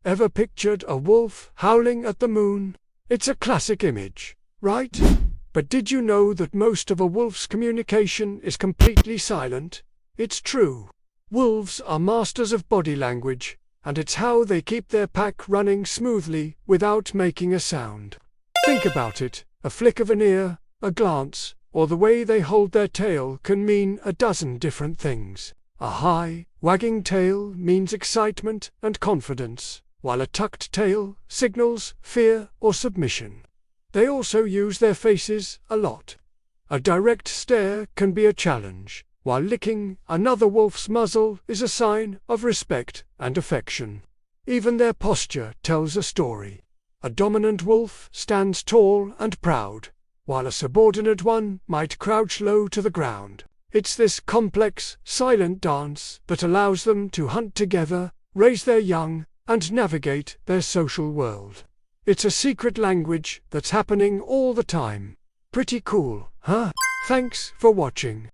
Ever pictured a wolf howling at the moon? It's a classic image, right? But did you know that most of a wolf's communication is completely silent? It's true. Wolves are masters of body language, and it's how they keep their pack running smoothly without making a sound. Think about it. A flick of an ear, a glance, or the way they hold their tail can mean a dozen different things. A high, wagging tail means excitement and confidence, while a tucked tail signals fear or submission. They also use their faces a lot. A direct stare can be a challenge, while licking another wolf's muzzle is a sign of respect and affection. Even their posture tells a story. A dominant wolf stands tall and proud, while a subordinate one might crouch low to the ground. It's this complex, silent dance that allows them to hunt together, raise their young, and navigate their social world. It's a secret language that's happening all the time. Pretty cool, huh? Thanks for watching.